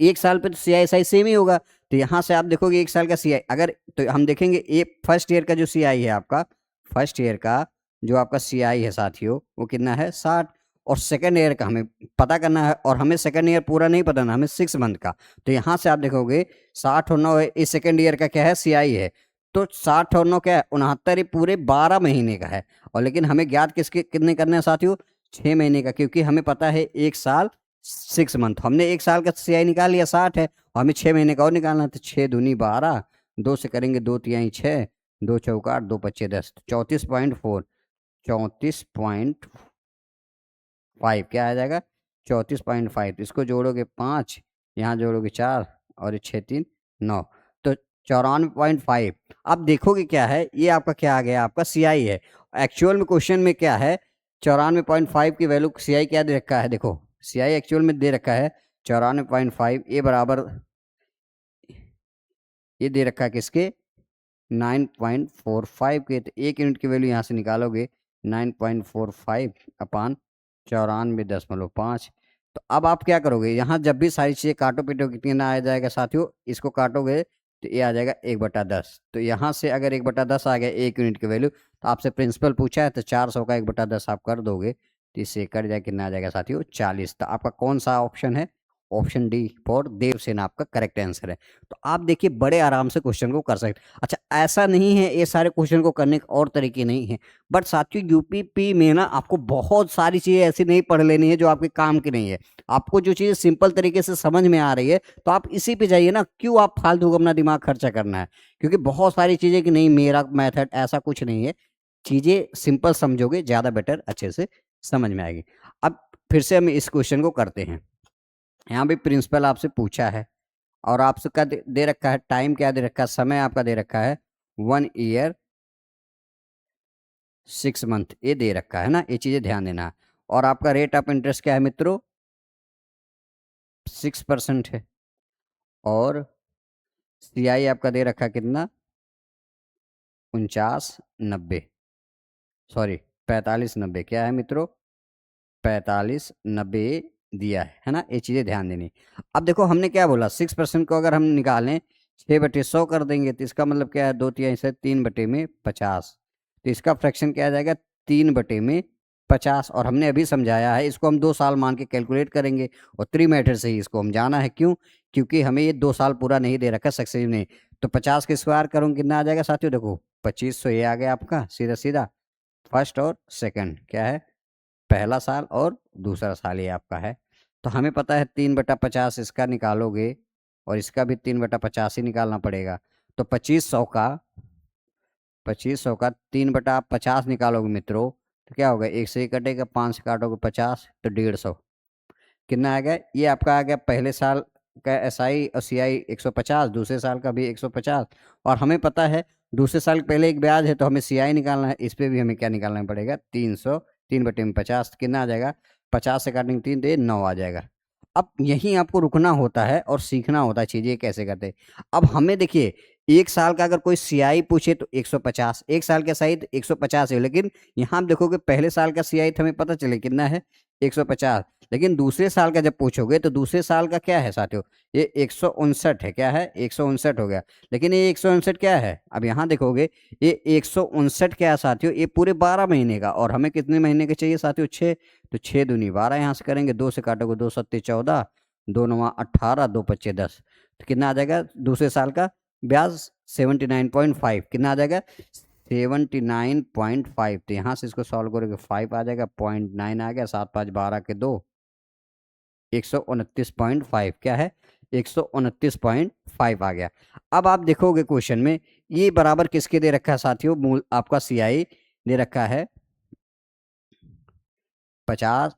1 साल पे तो सीआई एसआई सेम ही होगा। तो यहाँ से आप देखोगे 1 साल का सीआई, अगर तो हम देखेंगे एक फर्स्ट ईयर का जो सीआई है आपका, फर्स्ट ईयर का जो आपका सीआई है साथियों, वो कितना है, 60। और सेकंड ईयर का हमें पता करना है, और हमें सेकंड ईयर पूरा नहीं पता ना, हमें 6 मंथ का। तो यहाँ से आप देखोगे 60 और 9 है, इस सेकंड ईयर का क्या है, सीआई है। तो 60 और 9 क्या है, 69, ये पूरे 12 महीने का है। और लेकिन हमें ज्ञात किसके कितने करने हैं साथियों, 6 महीने का, क्योंकि हमें पता है 1 साल 6 मंथ, हमने 1 साल का सीआई निकाल लिया 60 है, और हमें 6 महीने का और निकालना है, तो 6×2 = 12, 2 से करेंगे 2×3=6, 2×4=8, 2×5=10, 34.4, 34.5 क्या आ जाएगा, 34.5। इसको जोड़ोगे 5, यहाँ जोड़ोगे 4, और ये 6×3=9, तो 94.5। अब देखोगे क्या है, ये आपका क्या आ गया, आपका सीआई है। एक्चुअल में क्वेश्चन में क्या है, 94.5 की वैल्यू सीआई क्या दे रखा है, देखो सीआई एक्चुअल में दे रखा है 94.5, ये बराबर, ये दे रखा है किसके, 9.45 के। तो 1 यूनिट की वैल्यू यहाँ से निकालोगे, 9.45 / 94.5। तो अब आप क्या करोगे, यहाँ जब भी सारी चीज़ें काटो पीटो, कितना आ जाएगा साथियों, इसको काटोगे तो ये आ जाएगा 1/10। तो यहाँ से अगर 1/10 आ गया 1 यूनिट की वैल्यू, तो आपसे प्रिंसिपल पूछा है, तो 400 का 1/10 आप कर दोगे, तो इससे कट जाए, कितना आ जाएगा साथियों, 40। तो आपका कौन सा ऑप्शन है, ऑप्शन डी फॉर देवसेन आपका करेक्ट आंसर है। तो आप देखिए बड़े आराम से क्वेश्चन को कर सकते। अच्छा ऐसा नहीं है, ये सारे क्वेश्चन को करने के और तरीके नहीं है, बट साथियों यूपीपी में ना आपको बहुत सारी चीजें ऐसी नहीं पढ़ लेनी है जो आपके काम की नहीं है। आपको जो चीजें सिंपल तरीके से समझ में आ रही है, तो आप इसी पे जाइए ना, क्यों आप फालतू को अपना दिमाग खर्चा करना है, क्योंकि बहुत सारी चीजें कि नहीं मेरा मेथड ऐसा कुछ नहीं है, चीजें सिंपल समझोगे ज्यादा बेटर अच्छे से समझ में आएगी। अब फिर से हम इस क्वेश्चन को करते हैं। यहाँ भी प्रिंसिपल आपसे पूछा है, और आपसे क्या दे रखा है, टाइम क्या दे रखा है, समय आपका दे रखा है 1 ईयर 6 मंथ ये दे रखा है ना, ये चीजें ध्यान देना है। और आपका रेट ऑफ इंटरेस्ट क्या है मित्रों, 6% है। और सीआई आपका दे रखा कितना, 49.90, सॉरी 45.90, क्या है मित्रों, 45.90 दिया है ना, ये चीजें ध्यान देनी। अब देखो हमने क्या बोला, 6% को अगर हम निकालें 6/100 कर देंगे तो इसका मतलब क्या है, 2/3 से 3/50। तो इसका फ्रैक्शन क्या आ जाएगा, 3/50। और हमने अभी समझाया है इसको हम 2 साल मान के कैलकुलेट करेंगे, और 3 मेथड से ही इसको हम जाना है। क्यों, क्योंकि हमें ये 2 साल पूरा नहीं दे रखा सक्सेसिव ने। तो 50 के स्क्वायर करूँ कितना आ जाएगा साथियों, देखो 2500 ये आ गया आपका सीधा सीधा। फर्स्ट और सेकंड क्या है, पहला साल और दूसरा साल ये आपका है। तो हमें पता है 3/50 इसका निकालोगे, और इसका भी 3/50 ही निकालना पड़ेगा। तो 2500 का 3/50 निकालोगे मित्रों, तो क्या होगा, एक से ही कटेगा, 5 से काटोगे 50 तो 150। कितना आ गया, ये आपका आ गया पहले साल का एसआई और सीआई 150, दूसरे साल का भी 150। और हमें पता है दूसरे साल पहले एक ब्याज है, तो हमें सीआई निकालना है, इस पे भी हमें क्या निकालना पड़ेगा, 300। 3/50 कितना आ जाएगा, 50 से काटेंगे 3 तो ये 9 आ जाएगा। अब यहीं आपको रुकना होता है और सीखना होता है चीजें कैसे करते हैं। अब हमें देखिए, एक साल का अगर कोई सीआई पूछे तो 150, एक साल का सीआई तो 150 है, लेकिन यहाँ आप देखोगे पहले साल का सीआई तो हमें पता चले कितना है, 150। लेकिन दूसरे साल का जब पूछोगे तो दूसरे साल का क्या है साथियों, ये 159 है, क्या है, 159 हो गया। लेकिन ये 159 क्या है, अब यहाँ देखोगे ये 159 क्या है साथियों, ये पूरे 12 महीने का, और हमें कितने महीने के चाहिए साथियों, 6। तो 6 दूनी 12, यहाँ से करेंगे 2 से काटोगे, 2 सत्ते 14, 2 नवा 18, 2 पच्चे 10। तो कितना आ जाएगा दूसरे साल का ब्याज, 79.5। कितना आ जाएगा, 79.5। तो यहाँ से इसको सॉल्व करोगे 5 आ जाएगा, 0.9 आ गया, 7 5 12 के 2, 129.5 क्या है, 129.5 आ गया। अब आप देखोगे क्वेश्चन में ये बराबर किसके दे रखा है साथियों, मूल आपका सीआई दे रखा है 50,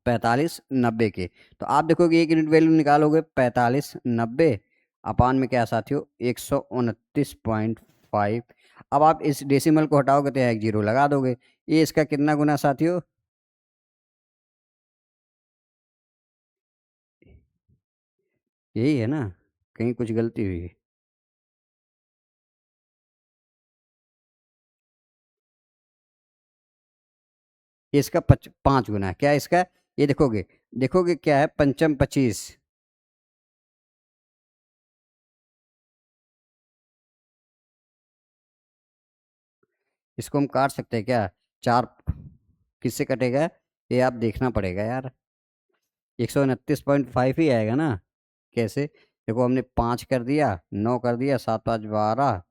45, 90 के। तो आप देखोगे एक यूनिट वैल्यू निकालोगे 45, 90 अपान में क्या साथियों, 129.5। अब आप इस डेसिमल को हटाओगे तो एक जीरो लगा दोगे, ये इसका कितना गुना साथियों, यही है ना, कहीं कुछ गलती हुई है। ये इसका 5 गुना है, क्या है इसका, ये देखोगे, देखोगे क्या है, पंचम 25। इसको हम काट सकते हैं क्या, 4 किससे कटेगा, ये आप देखना पड़ेगा यार, 129.5 ही आएगा ना। कैसे, देखो हमने 5 कर दिया, 9 कर दिया, 7 5 12,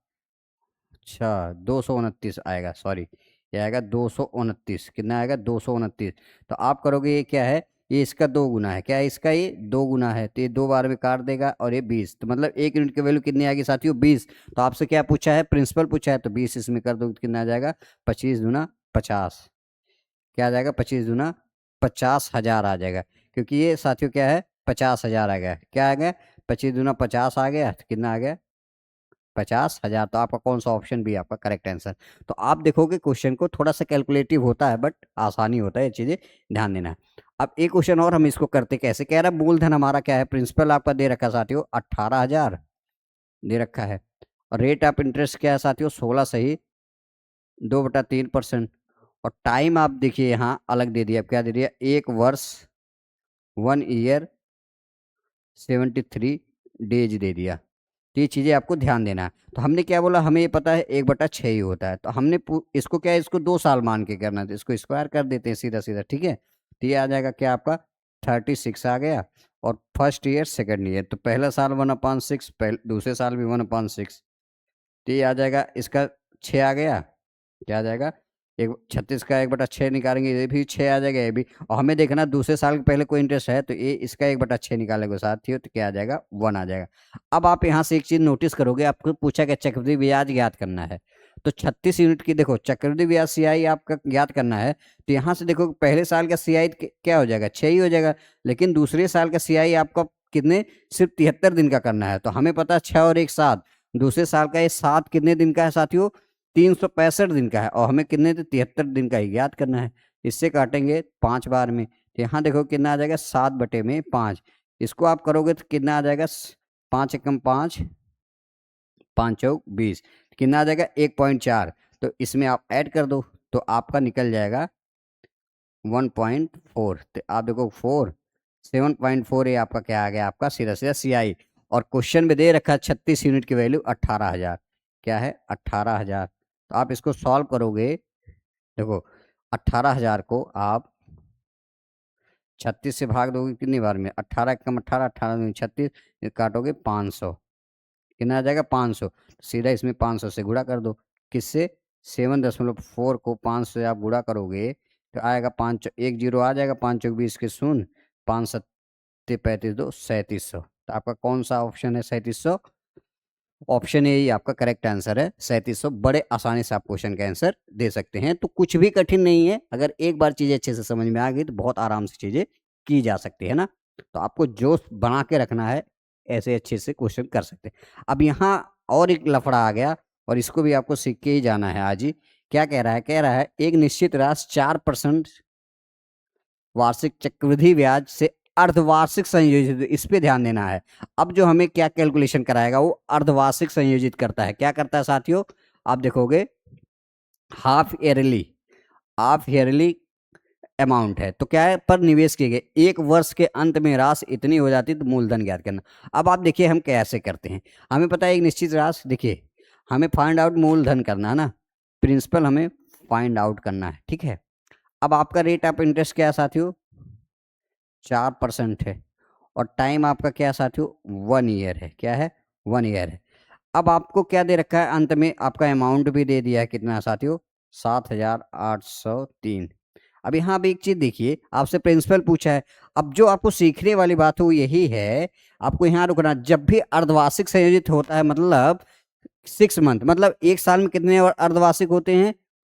अच्छा 229 आएगा, सॉरी ये आएगा 229। कितना आएगा, 229। तो आप करोगे ये क्या है, ये इसका 2 गुना है, क्या है इसका, ये 2 गुना है, तो ये 2 बार में काट देगा, और ये 20, तो मतलब एक यूनिट की वैल्यू कितनी आएगी साथियों, 20। तो आपसे क्या पूछा है, प्रिंसिपल पूछा है, तो 20 इसमें कर दो तो कितना आ जाएगा, 25 दूना 50, क्या आ जाएगा, 25 दूना 50,000 आ जाएगा। क्योंकि ये साथियों क्या है, 50,000 आ गया, क्या आ गया, 25 दूना 50 आ गया, तो कितना आ गया, 50,000। तो आपका कौन सा ऑप्शन भी है आपका करेक्ट आंसर। तो आप देखोगे क्वेश्चन को थोड़ा सा कैलकुलेटिव होता है, बट आसानी होता है, ये चीजें ध्यान देना है। अब एक क्वेश्चन और हम इसको करते कैसे, कह रहा है मूलधन हमारा क्या है, प्रिंसिपल आपका दे रखा है साथियों 18,000 दे रखा है, और रेट ऑफ इंटरेस्ट क्या है साथियों, 16 सही 2/3%। और टाइम आप देखिए यहाँ अलग दे दिया, क्या दे दिया, 1 वर्ष 1 ईयर 73 डेज दे दिया। तो ये चीज़ें आपको ध्यान देना है। तो हमने क्या बोला, हमें ये पता है 1/6 ही होता है, तो हमने इसको क्या है, इसको 2 साल मान के करना था, इसको स्क्वायर कर देते हैं सीधा सीधा, ठीक है। तो ये आ जाएगा क्या आपका 36 आ गया, और फर्स्ट ईयर सेकंड ईयर, तो पहला साल 1/6, दूसरे साल भी 1/6। तो ये आ जाएगा इसका 6 आ गया, क्या आ जाएगा, एक 36 का 1/6 निकालेंगे, ये भी 6 आ जाएगा, ये भी। और हमें देखना दूसरे साल के पहले कोई इंटरेस्ट है, तो ये इसका 1/6 निकालेंगे साथियों, तो क्या आ जाएगा, 1 आ जाएगा। अब आप यहाँ से एक चीज नोटिस करोगे, आपको पूछा क्या, चक्रवृद्धि ब्याज ज्ञात करना है। तो 36 यूनिट की देखो चक्रवृद्धि ब्याज सीआई आपका ज्ञात करना है। तो यहाँ से देखो पहले साल का सीआई क्या हो जाएगा, 6 ही हो जाएगा। लेकिन दूसरे साल का सीआई आपका कितने, सिर्फ 73 दिन का करना है। तो हमें पता है 6 और 1 7, दूसरे साल का ये 7 कितने दिन का है साथियों, 365 दिन का है और हमें कितने थे 73 दिन का ही याद करना है। इससे काटेंगे 5 बार में, तो यहाँ देखो कितना आ जाएगा 7/5। इसको आप करोगे तो कितना आ जाएगा 5 एकम 5, 5 चौक 20, कितना आ जाएगा 1.4। तो इसमें आप ऐड कर दो तो आपका निकल जाएगा 1.4। तो आप देखो 7.4 ये आपका क्या आ गया, आपका सीधा सीधा CI। और क्वेश्चन में दे रखा है 36 यूनिट की वैल्यू 18,000, क्या है 18,000। तो आप इसको सॉल्व करोगे, देखो 18,000 को आप 36 से भाग दोगे कितनी बार में, 18 एकम 18, 18 दूनी 36, काटोगे 500, कितना आ जाएगा 500। सीधा इसमें 500 से गुणा कर दो, किससे 7.4 को 500 से आप गुणा करोगे तो आएगा 5, एक जीरो आ जाएगा, 5 चौक 20 के शून्य, 5 सत्ते 35 2 3700। तो आपका कौन सा ऑप्शन है 3700? ऑप्शन ए ही आपका करेक्ट आंसर है 3700। बड़े आसानी से आप क्वेश्चन का आंसर दे सकते हैं, तो कुछ भी कठिन नहीं है। अगर एक बार चीज़ें अच्छे से समझ में आ गई तो बहुत आराम से चीज़ें की जा सकती है ना। तो आपको जोश बना के रखना है, ऐसे अच्छे से क्वेश्चन कर सकते हैं। अब यहाँ और एक लफड़ा आ गया और इसको भी आपको सीख के ही जाना है आज ही। क्या कह रहा है, कह रहा है एक निश्चित राशि 4% वार्षिक चक्रवृद्धि ब्याज से अर्धवार्षिक संयोजित, इस पे ध्यान देना है। अब जो हमें क्या कैलकुलेशन कराएगा वो अर्धवार्षिक संयोजित करता है। क्या करता है साथियों, आप देखोगे हाफ ईयरली अमाउंट है, तो क्या है पर निवेश किए गए 1 वर्ष के अंत में राशि इतनी हो जाती है, तो मूलधन ज्ञात करना। अब आप देखिए हम कैसे करते हैं। हमें पता है एक निश्चित राशि, देखिए हमें फाइंड आउट मूलधन करना है ना, प्रिंसिपल हमें फाइंड आउट करना है, ठीक है। अब आपका रेट ऑफ इंटरेस्ट क्या है साथियों, 4% है, और टाइम आपका क्या है साथियों 1 ईयर है, क्या है 1 ईयर है। अब आपको क्या दे रखा है, अंत में आपका अमाउंट भी दे दिया है, कितना है साथियों 7,803। अब यहाँ भी एक चीज देखिए, आपसे प्रिंसिपल पूछा है। अब जो आपको सीखने वाली बात है वो यही है, आपको यहाँ रुकना। जब भी अर्धवार्षिक संयोजित होता है मतलब 6 मंथ, मतलब एक साल में कितने अर्धवार्षिक होते हैं,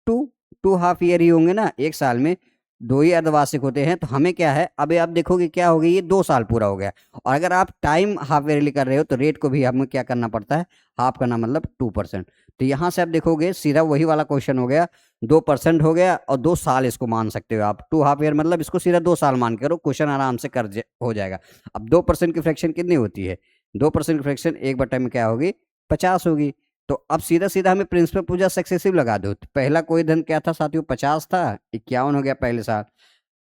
टू टू हाफ ईयर ही होंगे ना, एक साल में 2 ही अर्धवार्षिक होते हैं। तो हमें क्या है, अभी आप देखोगे क्या हो गया, ये 2 साल पूरा हो गया। और अगर आप टाइम हाफ ईयरली कर रहे हो तो रेट को भी हमें क्या करना पड़ता है, हाफ करना, मतलब 2%। तो यहाँ से आप देखोगे सीधा वही वाला क्वेश्चन हो गया, 2% हो गया और 2 साल इसको मान सकते हो आप, 2 हाफ ईयर, मतलब इसको सीधा 2 साल मान के करो, क्वेश्चन आराम से हो जाएगा। अब 2% की फ्रैक्शन कितनी होती है, 2% की फ्रैक्शन 1/, में क्या होगी 50 होगी। तो अब सीधा सीधा हमें प्रिंसिपल पूजा सक्सेसिव लगा दो। तो पहला कोई धन क्या था साथियों 50 था, 51 हो गया पहले साल।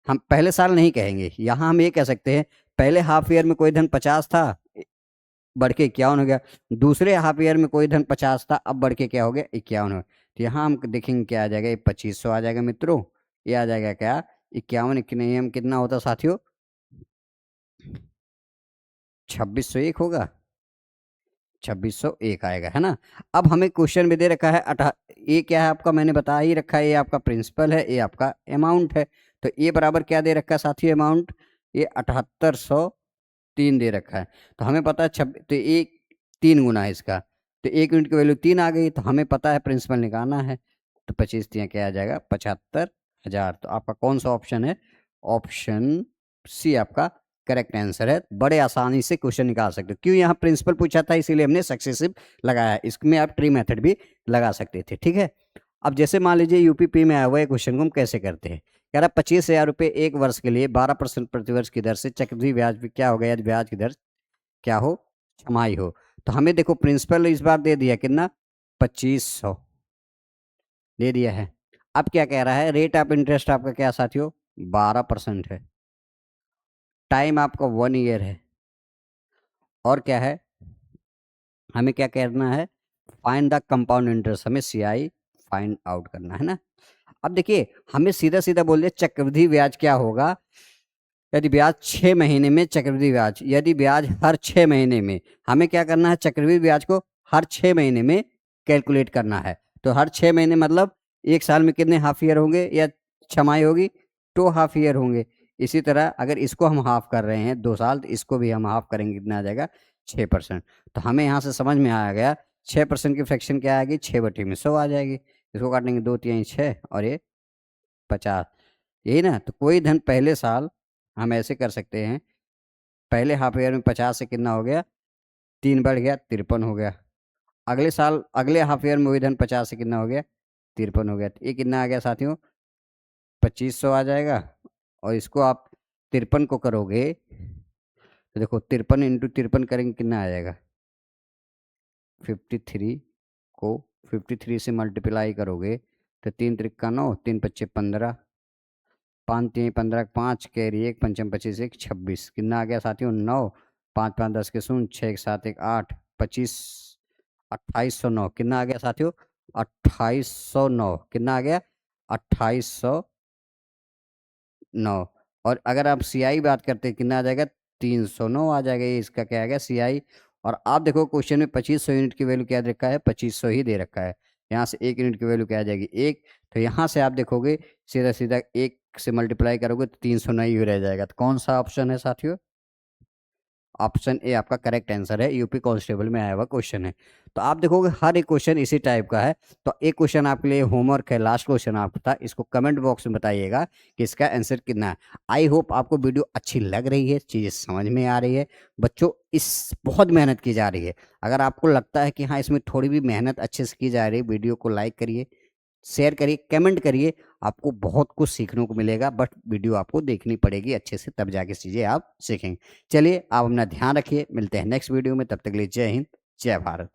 हम पहले साल नहीं कहेंगे, यहाँ हम ये कह सकते हैं पहले हाफ ईयर में कोई धन 50 था, बढ़ के 51 हो गया। दूसरे हाफ ईयर में कोई धन 50 था, अब बढ़ के क्या हो गया 51 हो गया। तो यहाँ हम देखेंगे क्या आ जाएगा, ये 2500 आ जाएगा मित्रों। ये आ जाएगा क्या 51, हम कितना होता साथियों 2601 होगा, 2601 आएगा, है ना। अब हमें क्वेश्चन में दे रखा है ये क्या है आपका, मैंने बता ही रखा है, ये आपका प्रिंसिपल है, ये आपका अमाउंट है। तो ये बराबर क्या दे रखा है साथी अमाउंट, ये 7803 दे रखा है। तो हमें पता है तो एक 3 गुना है इसका, तो 1 यूनिट की वैल्यू 3 आ गई, तो हमें पता है प्रिंसिपल निकालना है। तो 25 क्या आ जाएगा 75,000। तो आपका कौन सा ऑप्शन है, ऑप्शन सी आपका करेक्ट आंसर है। बड़े आसानी से क्वेश्चन निकाल सकते हो, क्यों यहाँ प्रिंसिपल पूछा था इसीलिए हमने सक्सेसिव लगाया है। इसमें आप ट्री मेथड भी लगा सकते थे, ठीक है। अब जैसे मान लीजिए यूपीपी में आया हुआ है क्वेश्चन को हम कैसे करते हैं, कह रहा 25,000 रुपये 1 वर्ष के लिए 12% प्रतिवर्ष की दर से चक्रवृद्धि ब्याज भी क्या हो गया, ब्याज की दर क्या हो, छमाही हो। तो हमें देखो प्रिंसिपल इस बार दे दिया कितना 2500 दे दिया है। अब क्या कह रहा है, रेट ऑफ इंटरेस्ट आपका क्या साथियों 12% है, टाइम आपका 1 ईयर है, और क्या है हमें क्या करना है, फाइंड द कंपाउंड इंटरेस्ट, हमें CI फाइंड आउट करना है ना। अब देखिए हमें सीधा सीधा बोल दिया चक्रवृद्धि ब्याज क्या होगा, यदि ब्याज 6 महीने में, चक्रवृद्धि ब्याज यदि ब्याज हर 6 महीने में, हमें क्या करना है चक्रवृद्धि ब्याज को हर 6 महीने में कैलकुलेट करना है। तो हर 6 महीने मतलब एक साल में कितने हाफ ईयर होंगे या छमाही होगी, 2 हाफ ईयर होंगे। इसी तरह अगर इसको हम हाफ कर रहे हैं 2 साल, तो इसको भी हम हाफ करेंगे, कितना आ जाएगा 6%। तो हमें यहाँ से समझ में आ गया 6% की फ्रैक्शन क्या आएगी, 6/100 आ जाएगी। इसको काटेंगे 2 3 6 और ये 50, यही ना। तो कोई धन पहले साल हम ऐसे कर सकते हैं, पहले हाफ ईयर में 50 से कितना हो गया 3 बढ़ गया 53 हो गया, अगले साल अगले हाफ ईयर में वही धन 50 से कितना हो गया, 53 हो गया। तो ये कितना आ गया साथियों, 2500 आ जाएगा। और इसको आप 53 को करोगे तो देखो 53 × 53 करेंगे कितना आ जाएगा, 53 को 53 से मल्टीप्लाई करोगे तो 3 × 3 = 9, 3 × 5 = 15, 5 × 3 = 15, 5 कैरी 1, 5 × 25 1, 26 कितना आ गया साथियों, 9, 5 5 10 के शून्य, 6 7 1 8, 25, 2809 कितना आ गया साथियों, 2809 कितना आ गया, 2809। और अगर आप सीआई बात करते हैं कितना आ जाएगा, 309 आ जाएगा। ये इसका क्या आ गया सीआई। और आप देखो क्वेश्चन में 2500 यूनिट की वैल्यू क्या दे रखा है, 2500 ही दे रखा है। यहाँ से 1 यूनिट की वैल्यू क्या आ जाएगी, 1। तो यहाँ से आप देखोगे सीधा सीधा 1 से मल्टीप्लाई करोगे तो 309 ही रह जाएगा। तो कौन सा ऑप्शन है साथियों, ऑप्शन ए आपका करेक्ट आंसर है। यूपी कांस्टेबल में आया हुआ क्वेश्चन है। तो आप देखोगे हर एक क्वेश्चन इसी टाइप का है। तो एक क्वेश्चन आपके लिए होमवर्क है, लास्ट क्वेश्चन आपका था, इसको कमेंट बॉक्स में बताइएगा कि इसका आंसर कितना है। आई होप आपको वीडियो अच्छी लग रही है, चीज़ें समझ में आ रही है। बच्चों इस बहुत मेहनत की जा रही है। अगर आपको लगता है कि हाँ इसमें थोड़ी भी मेहनत अच्छे से की जा रही है, वीडियो को लाइक करिए, शेयर करिए, कमेंट करिए। आपको बहुत कुछ सीखने को मिलेगा, बट वीडियो आपको देखनी पड़ेगी अच्छे से, तब जाके चीज़ें आप सीखेंगे। चलिए आप अपना ध्यान रखिए, मिलते हैं नेक्स्ट वीडियो में। तब तक के लिए जय हिंद, जय भारत।